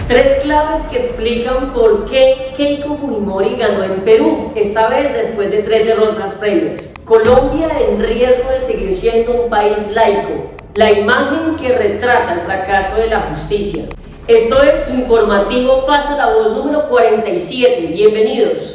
Tres claves que explican por qué Keiko Fujimori ganó en Perú, esta vez después de 3 derrotas previas. Colombia en riesgo de seguir siendo un país laico, la imagen que retrata el fracaso de la justicia. Esto es Informativo Pasa la Voz número 47, bienvenidos.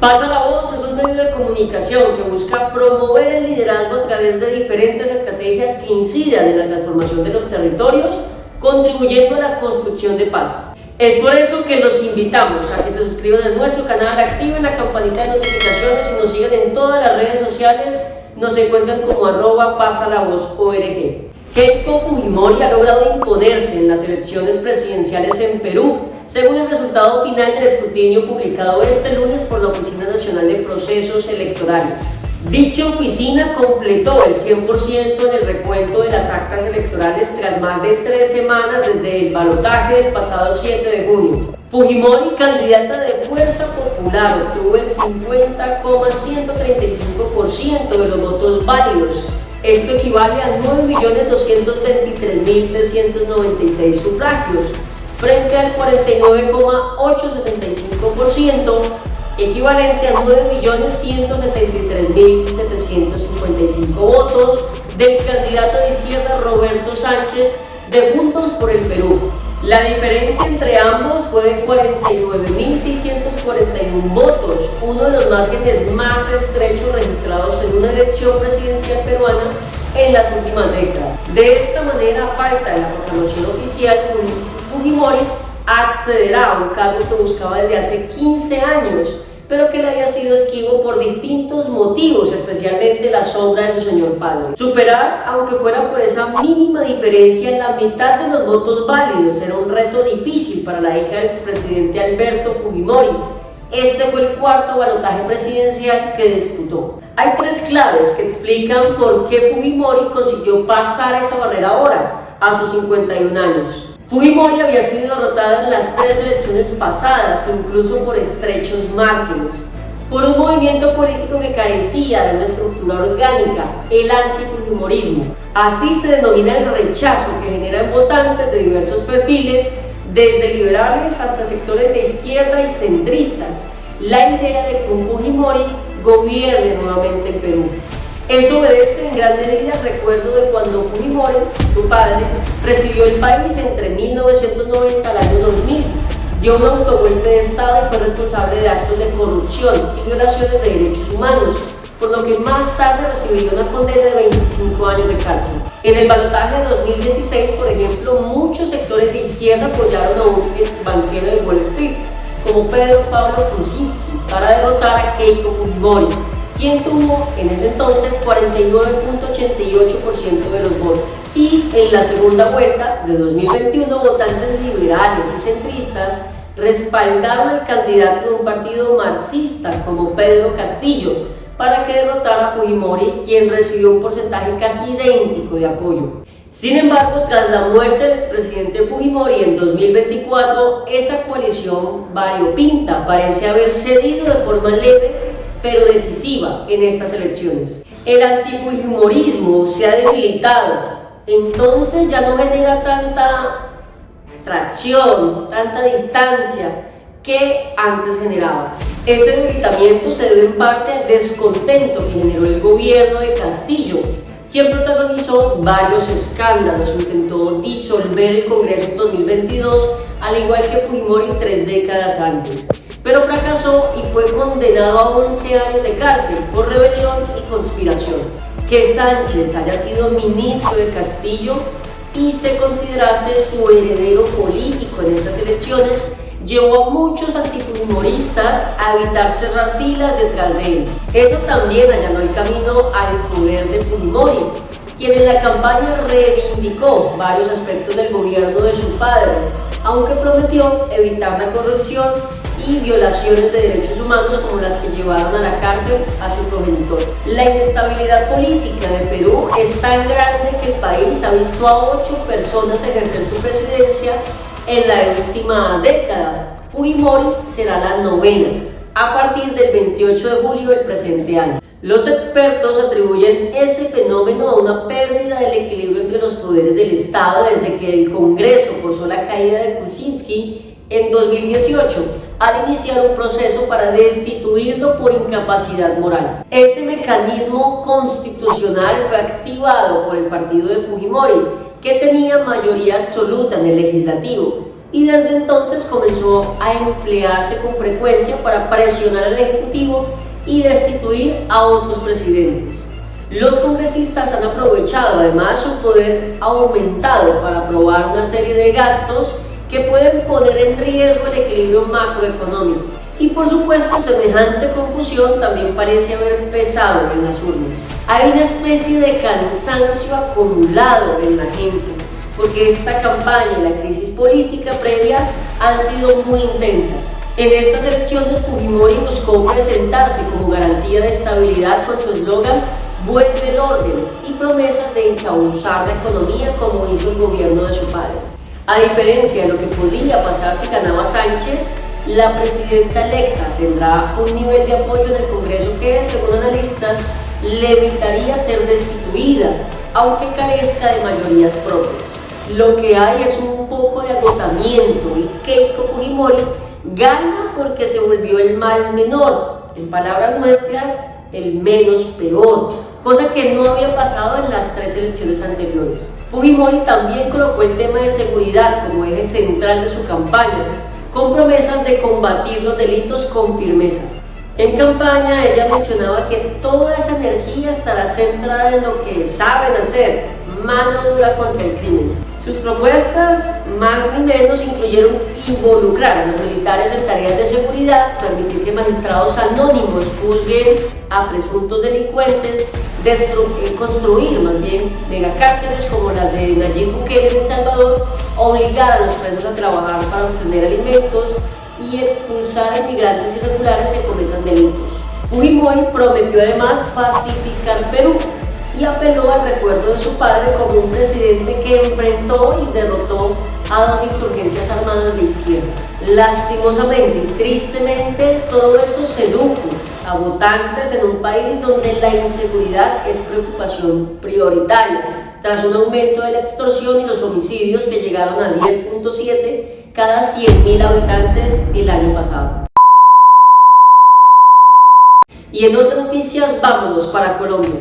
Pasa la Voz es un medio de comunicación que busca promover el liderazgo a través de diferentes estrategias que incidan en la transformación de los territorios, contribuyendo a la construcción de paz. Es por eso que los invitamos a que se suscriban a nuestro canal, activen la campanita de notificaciones y nos sigan en todas las redes sociales. Nos encuentran como @pasalavozorg. Keiko Fujimori ha logrado imponerse en las elecciones presidenciales en Perú, según el resultado final del escrutinio publicado este lunes por la Oficina Nacional de Procesos Electorales. Dicha oficina completó el 100% en el recuento de las actas electorales tras más de 3 semanas desde el balotaje del pasado 7 de junio. Fujimori, candidata de Fuerza Popular, obtuvo el 50,135% de los votos válidos. Esto equivale a 9.223.396 sufragios, frente al 49,865%, equivalente a 9.173.755 votos del candidato de izquierda Roberto Sánchez de Juntos por el Perú. La diferencia entre ambos fue de 49.641 votos, uno de los márgenes más estrechos registrados en una elección presidencial peruana en las últimas décadas. De esta manera, a falta de la proclamación oficial, Fujimori accederá a un cargo que buscaba desde hace 15 años, pero que le había sido esquivo por distintos motivos, especialmente la sombra de su señor padre. Superar, aunque fuera por esa mínima diferencia en la mitad de los votos válidos, era un reto difícil para la hija del expresidente Alberto Fujimori. Este fue el cuarto balotaje presidencial que disputó. Hay 3 claves que explican por qué Fujimori consiguió pasar esa barrera ahora, a sus 51 años. Fujimori había sido derrotada en las 3 elecciones pasadas, incluso por estrechos márgenes, por un movimiento político que carecía de una estructura orgánica, el antifujimorismo. Así se denomina el rechazo que generan votantes de diversos perfiles, desde liberales hasta sectores de izquierda y centristas, la idea de que un Fujimori gobierne nuevamente el Perú. Eso obedece en gran medida al recuerdo de cuando Fujimori, su padre, presidió el país entre 1990 al año 2000, dio un autogolpe de Estado y fue responsable de actos de corrupción y violaciones de derechos humanos, por lo que más tarde recibiría una condena de 25 años de cárcel. En el balotaje de 2016, por ejemplo, muchos sectores de izquierda apoyaron a un ex banquero de Wall Street, como Pedro Pablo Kuczynski, para derrotar a Keiko Fujimori, quien tuvo en ese entonces 49,88% de los votos. Y en la segunda vuelta de 2021, votantes liberales y centristas respaldaron al candidato de un partido marxista como Pedro Castillo para que derrotara a Fujimori, quien recibió un porcentaje casi idéntico de apoyo. Sin embargo, tras la muerte del expresidente Fujimori en 2024, esa coalición variopinta parece haber cedido de forma leve pero decisiva en estas elecciones. El antifujimorismo se ha debilitado, entonces ya no genera tanta tracción, tanta distancia que antes generaba. Este debilitamiento se debe en parte al descontento que generó el gobierno de Castillo, quien protagonizó varios escándalos, intentó disolver el Congreso en 2022, al igual que Fujimori 3 décadas antes, pero fracasó y fue condenado a 11 años de cárcel por rebelión y conspiración. Que Sánchez haya sido ministro de Castillo y se considerase su heredero político en estas elecciones llevó a muchos antifujimoristas a evitar cerrar filas detrás de él. Eso también allanó el camino al poder de Fujimori, quien en la campaña reivindicó varios aspectos del gobierno aunque prometió evitar la corrupción y violaciones de derechos humanos como las que llevaron a la cárcel a su progenitor. La inestabilidad política de Perú es tan grande que el país ha visto a 8 personas ejercer su presidencia en la última década. Fujimori será la 9ª, a partir del 28 de julio del presente año. Los expertos atribuyen ese fenómeno a una pérdida del equilibrio entre los poderes del Estado desde que el Congreso forzó la caída de Kuczynski en 2018, al iniciar un proceso para destituirlo por incapacidad moral. Ese mecanismo constitucional fue activado por el partido de Fujimori, que tenía mayoría absoluta en el legislativo, y desde entonces comenzó a emplearse con frecuencia para presionar al Ejecutivo y destituir a otros presidentes. Los congresistas han aprovechado además su poder aumentado para aprobar una serie de gastos que pueden poner en riesgo el equilibrio macroeconómico. Y por supuesto, semejante confusión también parece haber pesado en las urnas. Hay una especie de cansancio acumulado en la gente, porque esta campaña y la crisis política previa han sido muy intensas. En estas elecciones, Fujimori buscó presentarse como garantía de estabilidad con su eslogan "Vuelve el orden" y promesas de encauzar la economía como hizo el gobierno de su padre. A diferencia de lo que podía pasar si ganaba Sánchez, la presidenta electa tendrá un nivel de apoyo en el Congreso que, según analistas, le evitaría ser destituida, aunque carezca de mayorías propias. Lo que hay es un poco de agotamiento y Keiko Fujimori gana porque se volvió el mal menor, en palabras nuestras, el menos peor, cosa que no había pasado en las 3 elecciones anteriores. Fujimori también colocó el tema de seguridad como eje central de su campaña, con promesas de combatir los delitos con firmeza. En campaña ella mencionaba que toda esa energía estará centrada en lo que saben hacer, mano dura contra el crimen. Sus propuestas, más ni menos, incluyeron involucrar a los militares en tareas de seguridad, permitir que magistrados anónimos juzguen a presuntos delincuentes, construir más bien megacárceles como las de Nayib Bukele en El Salvador, obligar a los presos a trabajar para obtener alimentos y expulsar a inmigrantes irregulares que cometan delitos. Fujimori prometió además pacificar Perú y apeló al recuerdo de su padre como un presidente que enfrentó y derrotó a 2 insurgencias armadas de izquierda. Lastimosamente y tristemente, todo eso sedujo a votantes en un país donde la inseguridad es preocupación prioritaria, tras un aumento de la extorsión y los homicidios que llegaron a 10.7 cada 100.000 habitantes el año pasado. Y en otras noticias, vámonos para Colombia.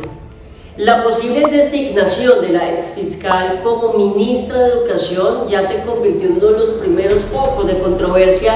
La posible designación de la exfiscal como ministra de Educación ya se convirtió en uno de los primeros focos de controversia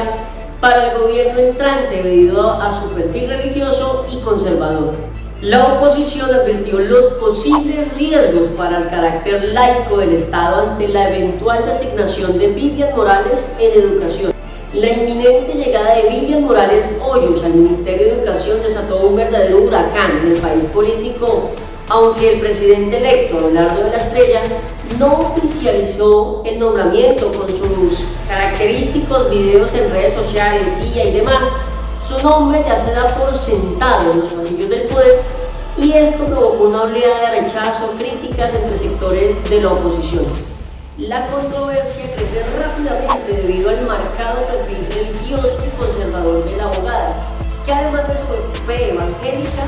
para el gobierno entrante debido a su perfil religioso y conservador. La oposición advirtió los posibles riesgos para el carácter laico del Estado ante la eventual designación de Vivian Morales en educación. La inminente llegada de Vivian Morales Hoyos al Ministerio de Educación desató un verdadero huracán en el país político, aunque el presidente electo, Abelardo de la Espriella, no oficializó el nombramiento con sus característicos videos en redes sociales, CIA y demás. Su nombre ya se da por sentado en los pasillos del poder y esto provocó una oleada de rechazo, críticas entre sectores de la oposición. La controversia crece rápidamente debido al marcado perfil religioso y conservador de la abogada, que además de su fe evangélica,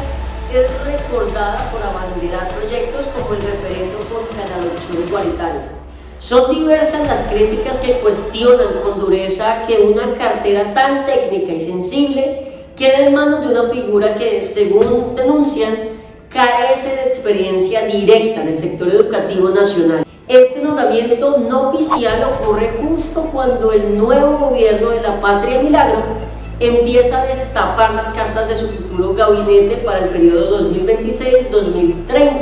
es recordada por abanderar proyectos como el referendo contra la adopción igualitaria. Son diversas las críticas que cuestionan con dureza que una cartera tan técnica y sensible quede en manos de una figura que, según denuncian, carece de experiencia directa en el sector educativo nacional. Este nombramiento no oficial ocurre justo cuando el nuevo gobierno de la Patria Milagro empieza a destapar las cartas de su futuro gabinete para el periodo 2026-2030,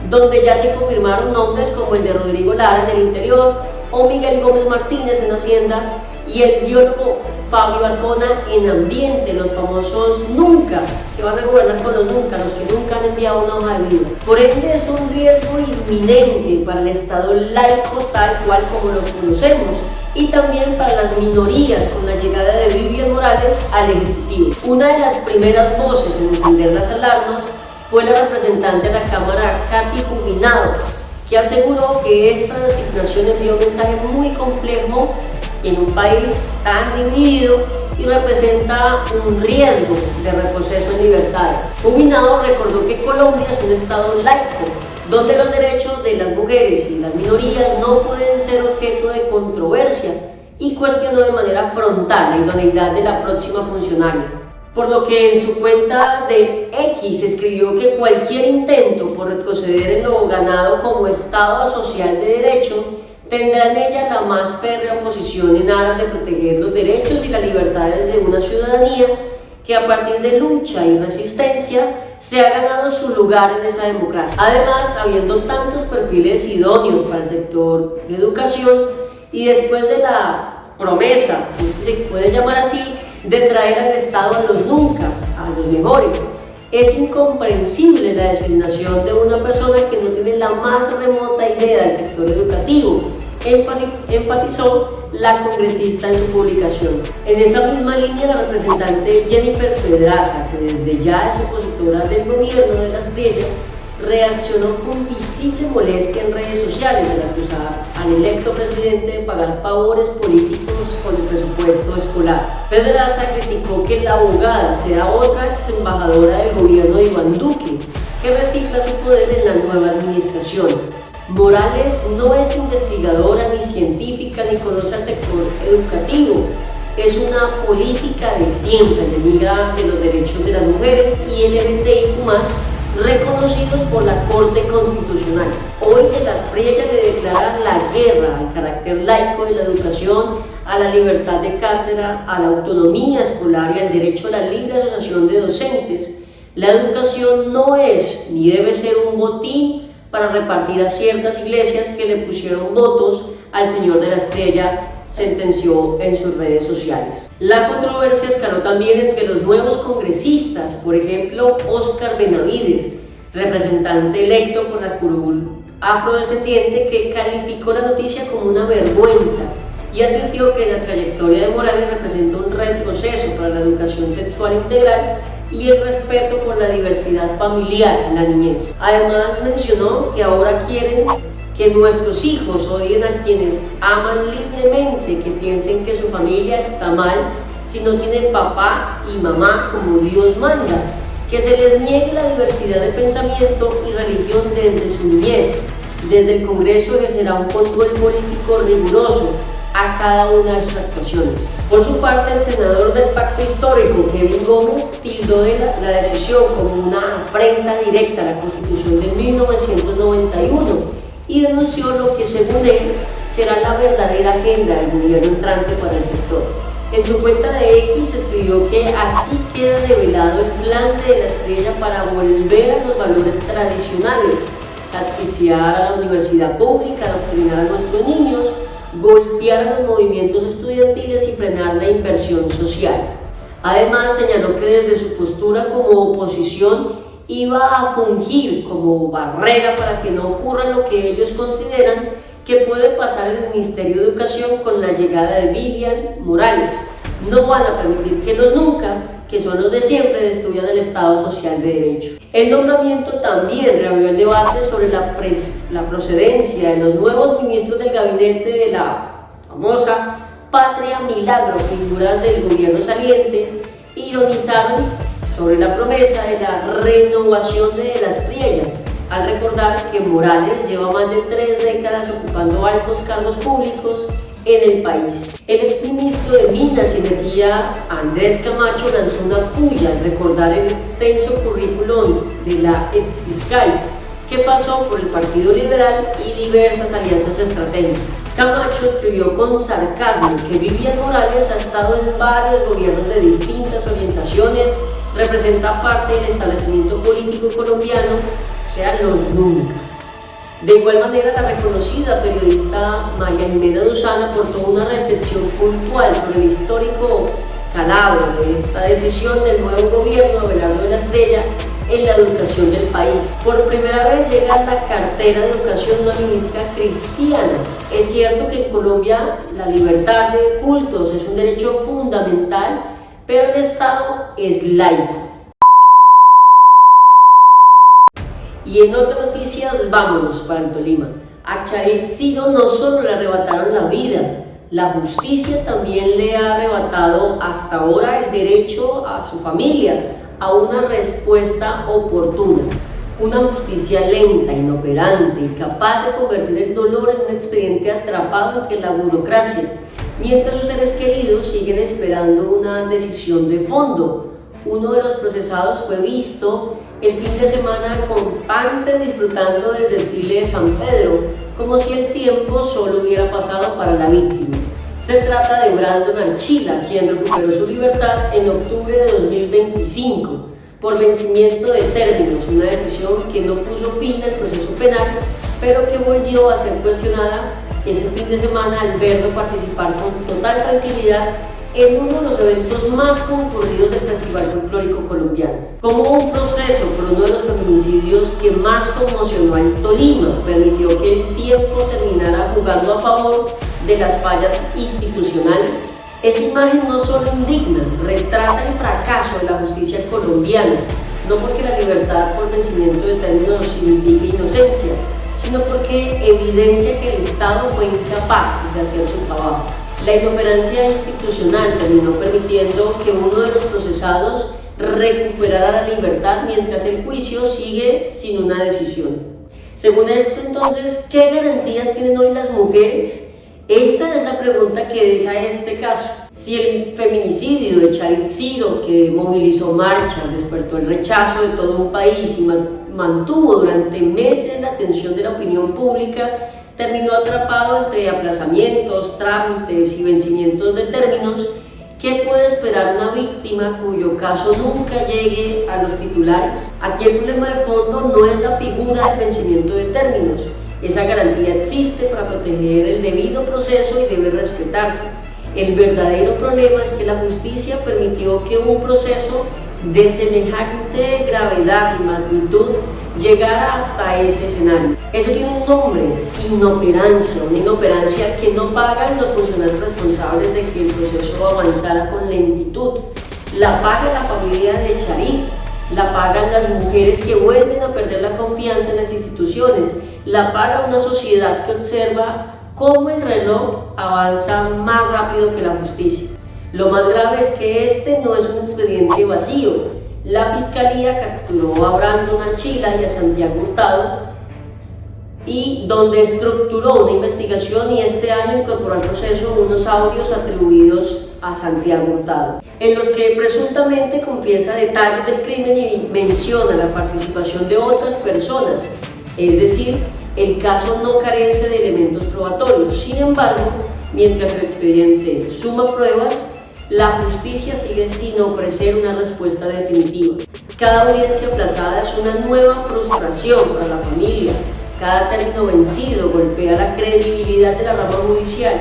donde ya se confirmaron nombres como el de Rodrigo Lara en el Interior o Miguel Gómez Martínez en Hacienda y el biólogo Fabio Arjona en Ambiente, los famosos nunca, que van a gobernar con los nunca, los que nunca han enviado una hoja de vida. Por ende, es un riesgo inminente para el Estado laico tal cual como lo conocemos, y también para las minorías con la llegada de Vivian Morales al Ejecutivo. Una de las primeras voces en encender las alarmas fue la representante de la Cámara, Katy Jubinado, que aseguró que esta designación envió un mensaje muy complejo en un país tan dividido y representa un riesgo de retroceso en libertades. Jubinado recordó que Colombia es un estado laico, donde los derechos de las mujeres y las minorías no pueden ser objeto de controversia, y cuestionó de manera frontal la idoneidad de la próxima funcionaria. Por lo que en su cuenta de X escribió que cualquier intento por retroceder en lo ganado como Estado social de derecho tendrá en ella la más férrea oposición en aras de proteger los derechos y las libertades de una ciudadanía que a partir de lucha y resistencia se ha ganado su lugar en esa democracia. Además, habiendo tantos perfiles idóneos para el sector de educación y después de la promesa, si es que se puede llamar así, de traer al Estado a los nunca, a los mejores, es incomprensible la designación de una persona que no tiene la más remota idea del sector educativo, enfatizó la congresista en su publicación. En esa misma línea, la representante Jennifer Pedraza, que desde ya es opositora del gobierno de Las Priellas, reaccionó con visible molestia en redes sociales al acusar al electo presidente de pagar favores políticos con el presupuesto escolar. Pedraza criticó que la abogada sea otra ex embajadora del gobierno de Iván Duque, que recicla su poder en la nueva administración. Morales no es investigadora ni científica ni conoce al sector educativo. Es una política de siempre, enemiga de los derechos de las mujeres y LGBTIQ+, reconocidos por la Corte Constitucional. Hoy de Las Priellas le declaran la guerra al carácter laico de la educación, a la libertad de cátedra, a la autonomía escolar y al derecho a la libre asociación de docentes. La educación no es ni debe ser un botín para repartir a ciertas iglesias que le pusieron votos al señor de la Estrella, sentenció en sus redes sociales. La controversia escaló también entre los nuevos congresistas, por ejemplo, Óscar Benavides, representante electo por la curul afrodescendiente, que calificó la noticia como una vergüenza y advirtió que la trayectoria de Morales representa un retroceso para la educación sexual integral y el respeto por la diversidad familiar en la niñez. Además mencionó que ahora quieren que nuestros hijos odien a quienes aman libremente, que piensen que su familia está mal si no tienen papá y mamá como Dios manda, que se les niegue la diversidad de pensamiento y religión desde su niñez. Desde el Congreso ejercerá un control político riguroso a cada una de sus actuaciones. Por su parte, el senador del Pacto Histórico, Kevin Gómez, tildó de la decisión como una afrenta directa a la Constitución de 1991 y denunció lo que, según él, será la verdadera agenda del gobierno entrante para el sector. En su cuenta de X escribió que así queda develado el plan de la Estrella para volver a los valores tradicionales, asfixiar a la universidad pública, adoctrinar a nuestros niños, golpear a los movimientos estudiantiles y frenar la inversión social. Además, señaló que desde su postura como oposición iba a fungir como barrera para que no ocurra lo que ellos consideran que puede pasar en el Ministerio de Educación con la llegada de Vivian Morales. No van a permitir que los nunca, que son los de siempre, destruyan el Estado social de derecho. El nombramiento también reabrió el debate sobre la procedencia de los nuevos ministros del gabinete de la famosa Patria Milagro, figuras del gobierno saliente, ironizaron sobre la promesa de la renovación de Las Priellas, al recordar que Morales lleva más de 3 décadas ocupando altos cargos públicos en el país. El exministro de Minas y Energía, Andrés Camacho, lanzó una puya al recordar el extenso currículum de la exfiscal, que pasó por el Partido Liberal y diversas alianzas estratégicas. Camacho escribió con sarcasmo que Vivian Morales ha estado en varios gobiernos de distintas orientaciones, representa parte del establecimiento político colombiano, o sea, los nunca. De igual manera, la reconocida periodista María Jimena Duzán aportó una reflexión puntual sobre el histórico calado de esta decisión del nuevo gobierno de Abelardo de la Estrella en la educación del país. Por primera vez llega la cartera de educación una ministra cristiana. Es cierto que en Colombia la libertad de cultos es un derecho fundamental, pero el Estado es laico. Y en otras noticias, vámonos para el Tolima. A Charit Ciro no solo le arrebataron la vida, la justicia también le ha arrebatado hasta ahora el derecho a su familia a una respuesta oportuna. Una justicia lenta, inoperante y capaz de convertir el dolor en un expediente atrapado entre la burocracia, mientras sus seres queridos siguen esperando una decisión de fondo. Uno de los procesados fue visto el fin de semana campante disfrutando del desfile de San Pedro, como si el tiempo solo hubiera pasado para la víctima. Se trata de Brandon Archila, quien recuperó su libertad en octubre de 2025 por vencimiento de términos, una decisión que no puso fin al proceso penal, pero que volvió a ser cuestionada ese fin de semana al verlo participar con total tranquilidad en uno de los eventos más concurridos del Festival Folclórico Colombiano. Como un proceso por uno de los feminicidios que más conmocionó al Tolima, permitió que el tiempo terminara jugando a favor de las fallas institucionales. Esa imagen no solo indigna, retrata el fracaso de la justicia colombiana, no porque la libertad por vencimiento de términos signifique inocencia, sino porque evidencia que el Estado fue incapaz de hacer su trabajo. La inoperancia institucional terminó permitiendo que uno de los procesados recuperara la libertad mientras el juicio sigue sin una decisión. Según esto, entonces, ¿qué garantías tienen hoy las mujeres? Esa es la pregunta que deja este caso. Si el feminicidio de Charit Ciro, que movilizó marchas, despertó el rechazo de todo un país y mantuvo durante meses la atención de la opinión pública, terminó atrapado entre aplazamientos, trámites y vencimientos de términos, ¿qué puede esperar una víctima cuyo caso nunca llegue a los titulares? Aquí el problema de fondo no es la figura del vencimiento de términos. Esa garantía existe para proteger el debido proceso y debe respetarse. El verdadero problema es que la justicia permitió que un proceso de semejante gravedad y magnitud llegara hasta ese escenario. Eso tiene un nombre: inoperancia, una inoperancia que no pagan los funcionarios responsables de que el proceso avanzara con lentitud. La paga la familia de Charit, la pagan las mujeres que vuelven a perder la confianza en las instituciones, la paga una sociedad que observa cómo el reloj avanza más rápido que la justicia. Lo más grave es que este no es un expediente vacío. La Fiscalía capturó a Brandon Archila y a Santiago Hurtado, y donde estructuró una investigación, y este año incorporó al proceso unos audios atribuidos a Santiago Hurtado, en los que presuntamente confiesa detalles del crimen y menciona la participación de otras personas. Es decir, el caso no carece de elementos probatorios. Sin embargo, mientras el expediente suma pruebas, la justicia sigue sin ofrecer una respuesta definitiva. Cada audiencia aplazada es una nueva frustración para la familia. Cada término vencido golpea la credibilidad de la rama judicial.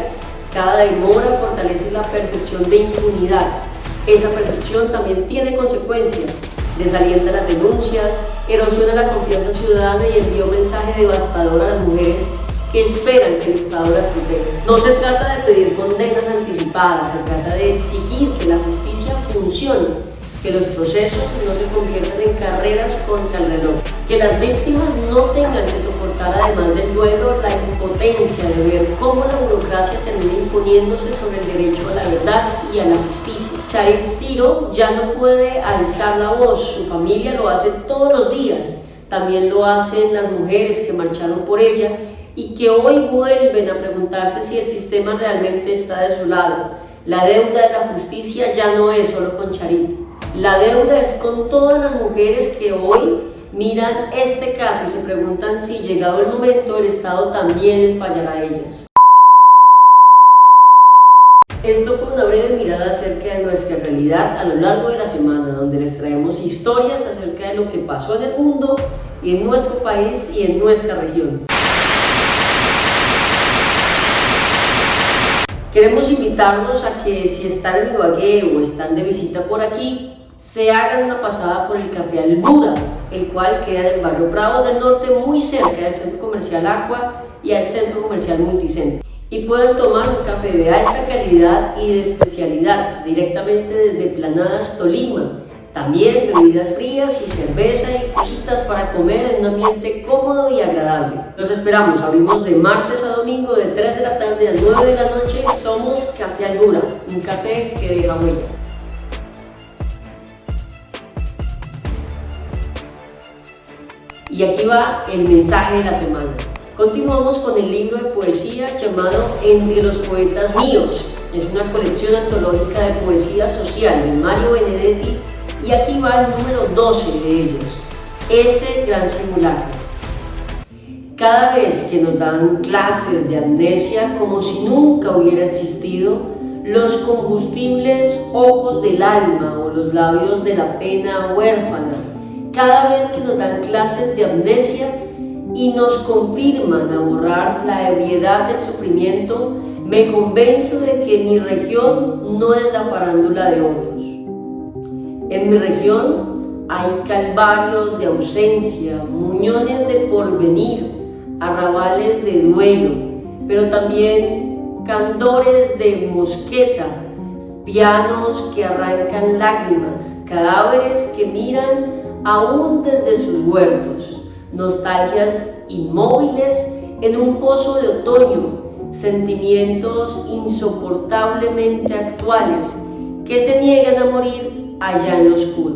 Cada demora fortalece la percepción de impunidad. Esa percepción también tiene consecuencias. Desalienta las denuncias, erosiona la confianza ciudadana y envía un mensaje devastador a las mujeres que esperan que el Estado las proteja. No se trata de pedir condenas anticipadas, se trata de exigir que la justicia funcione, que los procesos no se conviertan en carreras contra el reloj, que las víctimas no tengan que soportar, además del duelo, la impotencia de ver cómo la burocracia termina imponiéndose sobre el derecho a la verdad y a la justicia. Charit Ciro ya no puede alzar la voz, su familia lo hace todos los días, también lo hacen las mujeres que marcharon por ella y que hoy vuelven a preguntarse si el sistema realmente está de su lado. La deuda de la justicia ya no es solo con Charit, la deuda es con todas las mujeres que hoy miran este caso y se preguntan si, llegado el momento, el Estado también les fallará a ellas. Esto fue una breve mirada acerca de nuestra realidad a lo largo de la semana, donde les traemos historias acerca de lo que pasó en el mundo y en nuestro país y en nuestra región. Queremos invitarlos a que, si están en Ibagué o están de visita por aquí, se hagan una pasada por el Café Albura, el cual queda en el barrio Prado del Norte, muy cerca del Centro Comercial Aqua y al Centro Comercial Multicentro. Y pueden tomar un café de alta calidad y de especialidad directamente desde Planadas, Tolima. También bebidas frías y cerveza y cositas para comer en un ambiente cómodo y agradable. Los esperamos, abrimos de martes a domingo de 3 de la tarde a 9 de la noche. Somos Café Albura, un café que deja huella. Y aquí va el mensaje de la semana. Continuamos con el libro de poesía llamado Entre los poetas míos. Es una colección antológica de poesía social de Mario Benedetti y aquí va el número 12 de ellos, Ese gran simulacro. Cada vez que nos dan clases de amnesia como si nunca hubiera existido, los combustibles ojos del alma o los labios de la pena huérfana, cada vez que nos dan clases de amnesia y nos confirman a borrar la ebriedad del sufrimiento, me convenzo de que mi región no es la farándula de otros. En mi región hay calvarios de ausencia, muñones de porvenir, arrabales de duelo, pero también candores de mosqueta, pianos que arrancan lágrimas, cadáveres que miran aún desde sus huertos, nostalgias inmóviles en un pozo de otoño, sentimientos insoportablemente actuales que se niegan a morir allá en lo oscuro.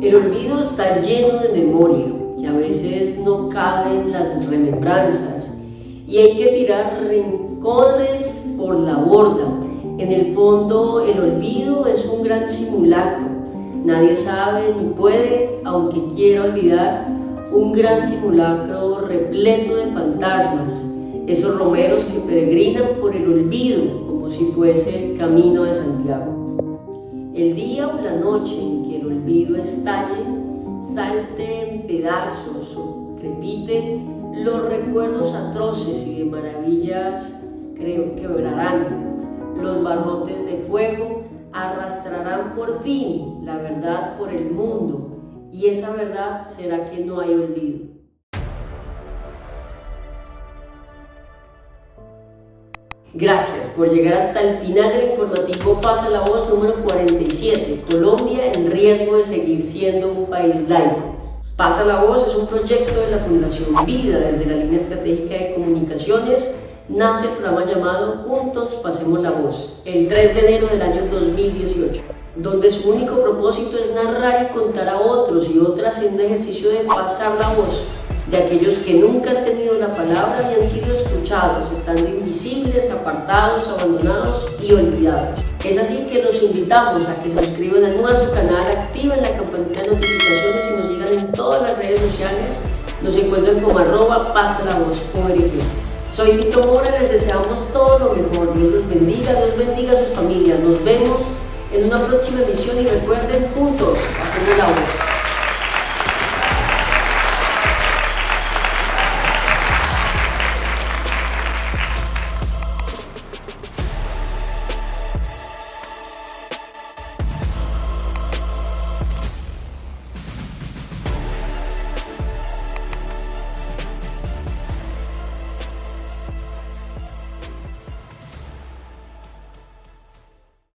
El olvido está lleno de memoria, que a veces no caben las remembranzas y hay que tirar rencores por la borda. En el fondo, el olvido es un gran simulacro. Nadie sabe ni puede, aunque quiera olvidar, un gran simulacro repleto de fantasmas, esos romeros que peregrinan por el olvido como si fuese el camino de Santiago. El día o la noche en que el olvido estalle, salte en pedazos o crepite, los recuerdos atroces y de maravillas quebrarán. Los barrotes de fuego arrastrarán por fin la verdad por el mundo, y esa verdad será que no hay olvido. Gracias por llegar hasta el final del informativo Pasa la Voz número 47, Colombia en riesgo de seguir siendo un país laico. Pasa la Voz es un proyecto de la Fundación Vida. Desde la línea estratégica de comunicaciones nace el programa llamado Juntos Pasemos la Voz, el 3 de enero del año 2018, donde su único propósito es narrar y contar a otros y otras en un ejercicio de pasar la voz de aquellos que nunca han tenido la palabra ni han sido escuchados, estando invisibles, apartados, abandonados y olvidados. Es así que los invitamos a que se suscriban a nuestro canal, activen la campanita de notificaciones y nos sigan en todas las redes sociales. Nos encuentran como @pasalavoz_ORG. Soy Tito Mora, les deseamos todo lo mejor. Dios los bendiga, Dios bendiga a sus familias. Nos vemos en una próxima emisión y recuerden, juntos hacemos la voz.